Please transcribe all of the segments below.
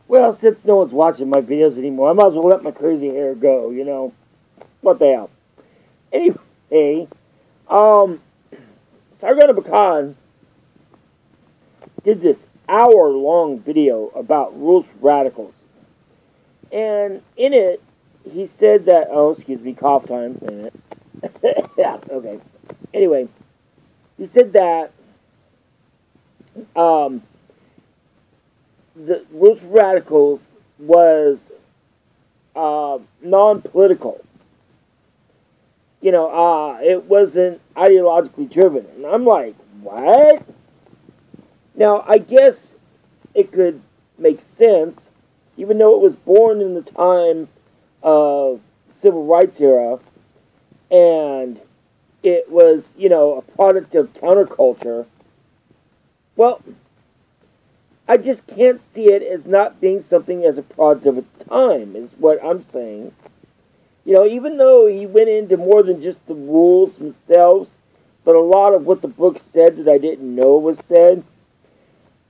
Well, since no one's watching my videos anymore, I might as well let my crazy hair go, you know? What the hell? Anyway, Sargon of Akkad did this hour-long video about rules for radicals. And in it, he said that, oh, excuse me, cough time. Yeah, okay. Anyway, he said that the rules for radicals was non-political. You know, it wasn't ideologically driven. And I'm like, what? Now, I guess it could make sense, even though it was born in the time of civil rights era, and it was, you know, a product of counterculture. Well, I just can't see it as not being something as a product of its time, is what I'm saying. You know, even though he went into more than just the rules themselves, but a lot of what the book said that I didn't know was said,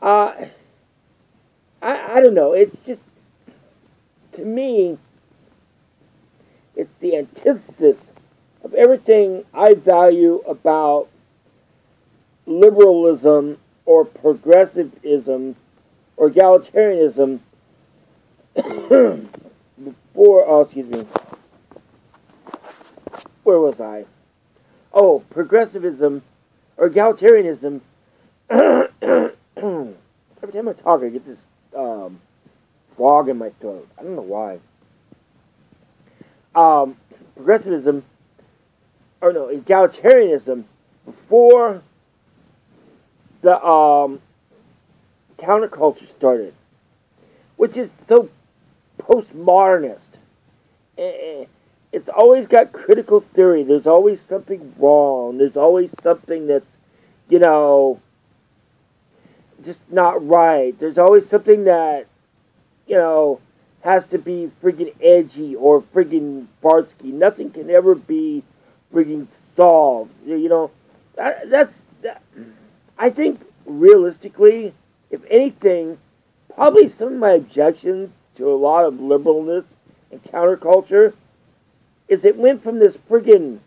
I don't know. It's just, to me, it's the antithesis of everything I value about liberalism or progressivism or egalitarianism excuse me. Where was I? Oh, progressivism or egalitarianism. Every time I talk, I get this frog in my throat. I don't know why. Progressivism, or no, egalitarianism, before the counterculture started, which is so postmodernist. It's always got critical theory. There's always something wrong. There's always something that's, you know, just not right. There's always something that, you know, has to be friggin' edgy or friggin' fartsky. Nothing can ever be friggin' solved. You know, that's I think realistically, if anything, probably some of my objections to a lot of liberalness and counterculture is it went from this friggin'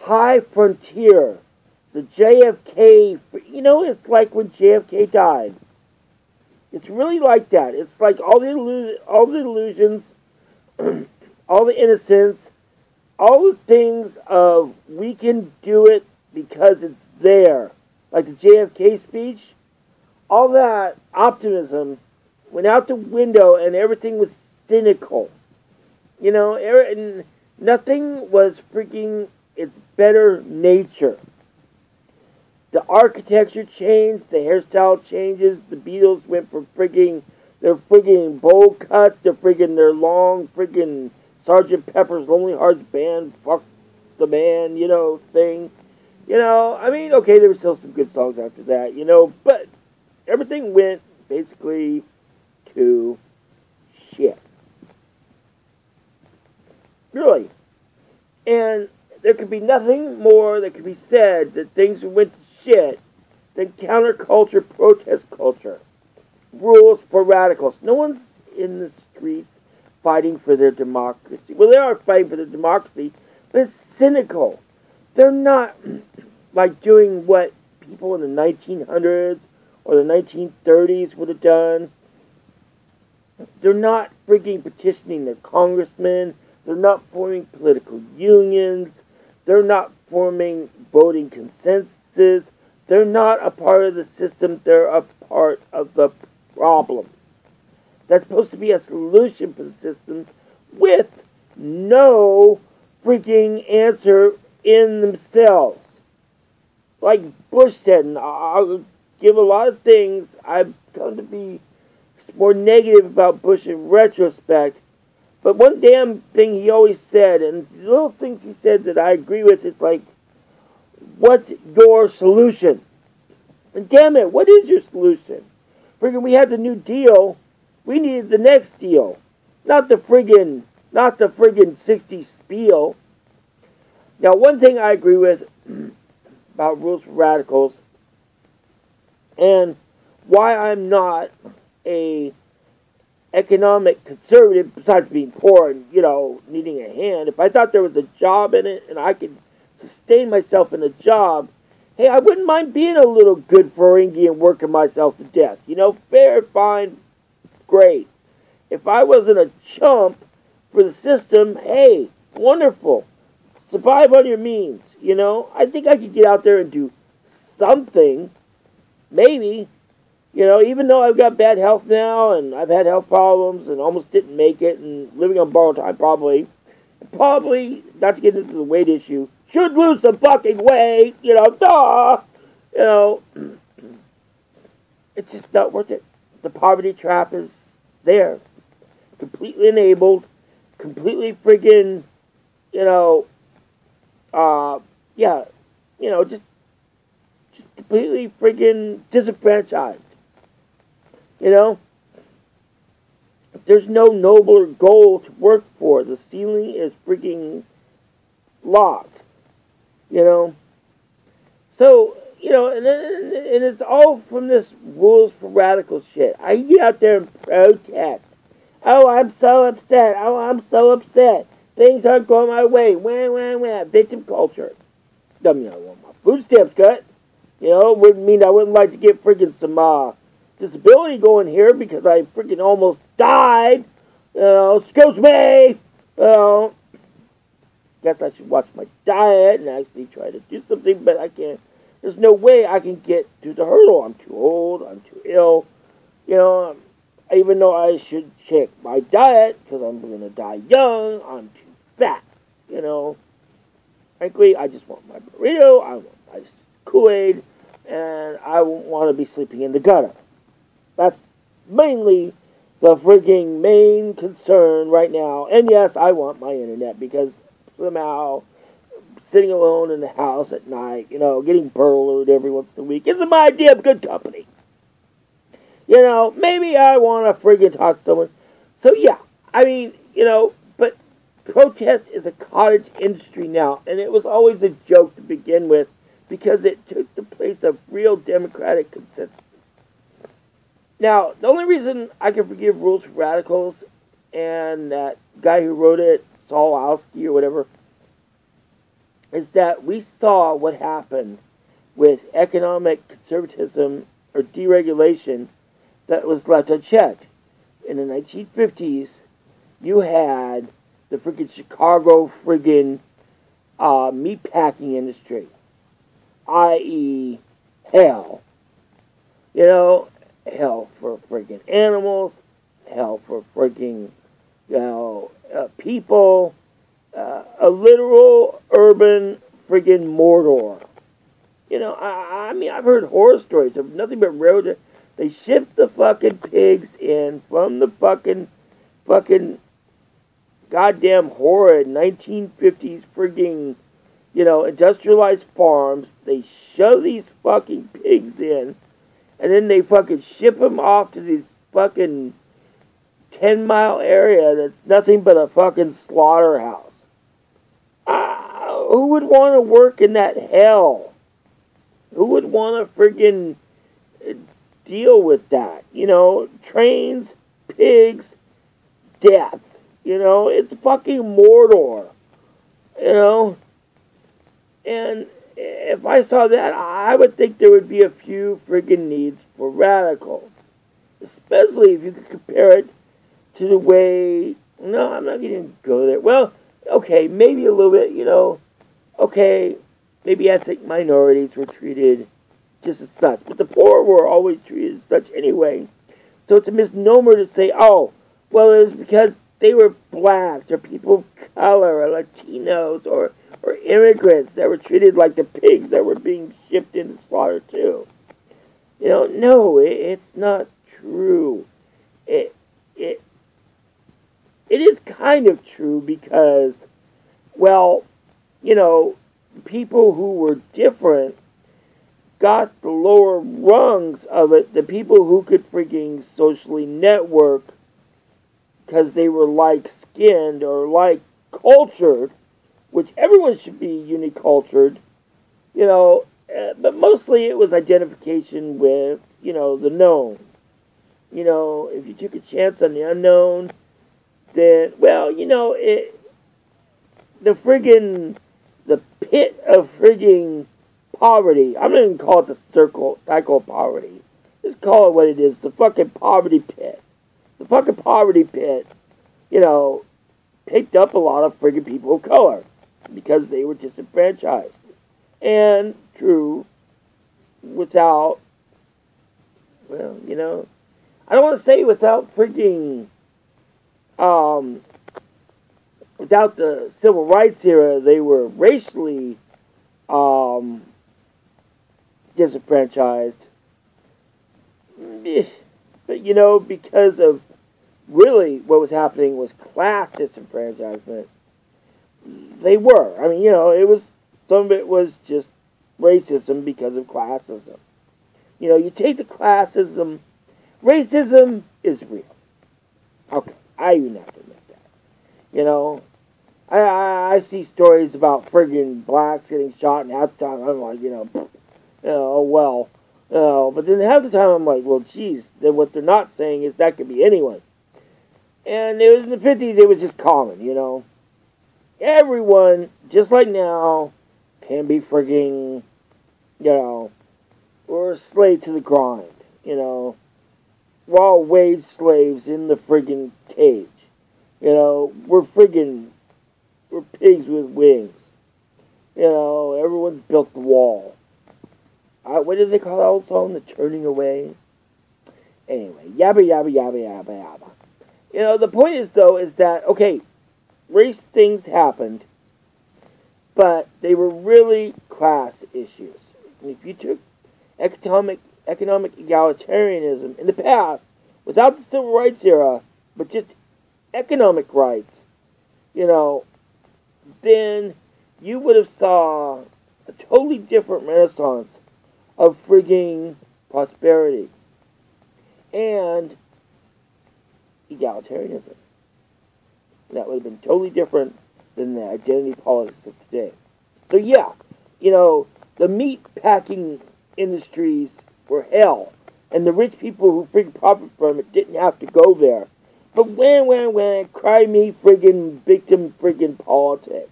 high frontier, the JFK, you know, it's like when JFK died. It's really like that. It's like all the illusions, all the innocence, all the things of we can do it because it's there. Like the JFK speech, all that optimism went out the window and everything was cynical. You know, nothing was freaking its better nature. The architecture changed, the hairstyle changes, the Beatles went from their friggin' bowl cuts to their long friggin' Sgt. Pepper's Lonely Hearts Band, fuck the man, you know, thing. You know, I mean, okay, there were still some good songs after that, you know, but everything went basically to shit. Really. And there could be nothing more that could be said that things went to shit than counterculture, protest culture, rules for radicals. No one's in the streets fighting for their democracy. Well, they are fighting for their democracy, but it's cynical. They're not like doing what people in the 1900s or the 1930s would have done. They're not freaking petitioning their congressmen. They're not forming political unions. They're not forming voting consensuses. They're not a part of the system. They're a part of the problem. That's supposed to be a solution for the system with no freaking answer in themselves. Like Bush said, and I'll give a lot of things. I've come to be more negative about Bush in retrospect. But one damn thing he always said, and the little things he said that I agree with, it's like, what's your solution? And damn it, what is your solution? Friggin' we had the New Deal, we needed the next deal. Not the friggin' 60s spiel. Now, one thing I agree with about rules for radicals, and why I'm not a economic conservative, besides being poor and, needing a hand, if I thought there was a job in it and I could sustain myself in a job, hey, I wouldn't mind being a little good Ferengi and working myself to death. Fair, fine, great. If I wasn't a chump for the system, hey, wonderful. Survive on your means, I think I could get out there and do something, maybe. Even though I've got bad health now, and I've had health problems, and almost didn't make it, and living on borrowed time, probably, not to get into the weight issue, should lose some fucking weight, duh! It's just not worth it. The poverty trap is there. Completely enabled, completely friggin', just completely friggin' disenfranchised. There's no nobler goal to work for. The ceiling is freaking locked. So, and it's all from this rules for radical shit. I get out there and protest. Oh, I'm so upset. Oh, I'm so upset. Things aren't going my way. Wah. Victim culture. Doesn't mean I want my food stamps cut. Wouldn't mean I wouldn't like to get freaking some disability going here because I freaking almost died. Excuse me. Guess I should watch my diet and actually try to do something, but I can't. There's no way I can get to the hurdle. I'm too old. I'm too ill. Even though I should check my diet because I'm going to die young, I'm too fat. Frankly, I just want my burrito. I want my Kool-Aid, and I want to be sleeping in the gutter. That's mainly the freaking main concern right now. And yes, I want my internet because somehow sitting alone in the house at night, getting burglared every once in a week isn't my idea of good company. Maybe I want to friggin' talk to someone. So yeah, but protest is a cottage industry now, and it was always a joke to begin with because it took the place of real democratic consensus. Now, the only reason I can forgive Rules for Radicals and that guy who wrote it, Saul Alsky or whatever, is that we saw what happened with economic conservatism or deregulation that was left unchecked. In the 1950s, you had the freaking Chicago friggin' meatpacking industry, i.e. hell. Hell for friggin' animals, hell for friggin' people, a literal urban friggin' Mordor. I've heard horror stories of nothing but railroad. They shipped the fucking pigs in from the fucking goddamn horrid 1950s friggin', industrialized farms. They shove these fucking pigs in, and then they fucking ship them off to these fucking 10-mile area that's nothing but a fucking slaughterhouse. Who would want to work in that hell? Who would want to friggin' deal with that? Trains, pigs, death. It's fucking Mordor. And if I saw that, I would think there would be a few friggin' needs for radicals. Especially if you could compare it to the way... No, I'm not going to go there. Well, okay, maybe a little bit, Okay, maybe ethnic minorities were treated just as such. But the poor were always treated as such anyway. So it's a misnomer to say, oh, well, it was because they were blacks or people of color or Latinos or immigrants that were treated like the pigs that were being shipped into slaughter too. No, it's not true. It is kind of true because, well, people who were different got the lower rungs of it, the people who could freaking socially network because they were like-skinned or like-cultured, which everyone should be unicultured, but mostly it was identification with, the known. if you took a chance on the unknown, then, well, the pit of friggin' poverty. I'm not even call it the cycle of poverty. Just call it what it is, the fucking poverty pit. The fucking poverty pit, picked up a lot of friggin' people of color because they were disenfranchised. And true, without, well, I don't want to say without friggin', without the civil rights era, they were racially disenfranchised. But, because of really what was happening was class disenfranchisement, they were. I mean, it was, some of it was just racism because of classism. You take the classism, racism is real. Okay, I even have to admit that. I see stories about friggin' blacks getting shot, and half the time I'm like, oh well. But then half the time I'm like, well, geez, then what they're not saying is that could be anyone. And it was in the 50s, it was just common, Everyone, just like now, can be friggin', we're a slave to the grind, We're all wage slaves in the friggin' cage. We're pigs with wings. Everyone's built the wall. What do they call that old song? The Turning Away? Anyway, yabba, yabba, yabba, yabba, yabba. The point is, though, is that, okay, race things happened, but they were really class issues. And if you took economic egalitarianism in the past, without the civil rights era, but just economic rights, then you would have saw a totally different renaissance of frigging prosperity and egalitarianism. That would have been totally different than the identity politics of today. So yeah, the meat packing industries were hell, and the rich people who friggin' profit from it didn't have to go there. But when, cry me friggin' victim friggin' politics.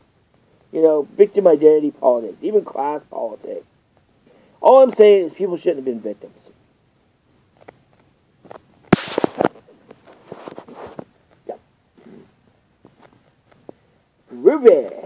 Victim identity politics, even class politics. All I'm saying is people shouldn't have been victims. Yeah. Groovy.